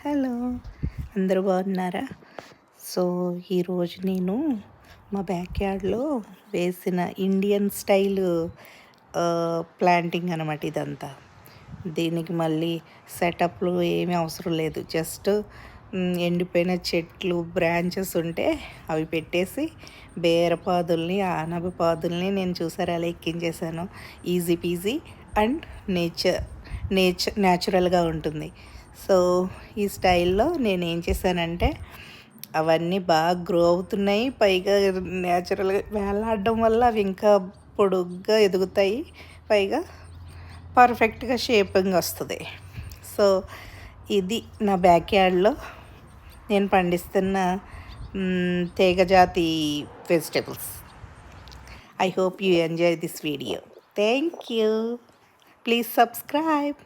Hello, అందరూ బాగున్నారా? So ఈరోజు నేను మా బ్యాక్ యార్డ్లో వేసిన ఇండియన్ స్టైల్ ప్లాంటింగ్ అనమాట. ఇదంతా దీనికి మళ్ళీ సెటప్లు ఏమీ అవసరం లేదు. జస్ట్ ఎండిపోయిన చెట్లు బ్రాంచెస్ ఉంటే అవి పెట్టేసి బేరపాదుల్ని ఆనపపాదుల్ని నేను చూసారా అలా ఎక్కించేసాను. ఈజీ పీజీ అండ్ న్యాచురల్గా ఉంటుంది. సో ఈ స్టైల్లో నేను ఏం చేశానంటే అవన్నీ బాగా గ్రో అవుతున్నాయి. పైగా న్యాచురల్గా వేలాడడం వల్ల అవి ఇంకా పొడుగ్గా ఎదుగుతాయి. పైగా పర్ఫెక్ట్గా షేపింగ్ వస్తుంది. సో ఇది నా బ్యాక్ యార్డ్లో నేను పండిస్తున్న తీగజాతి vegetables. I hope you enjoy this video. Thank you. Please subscribe.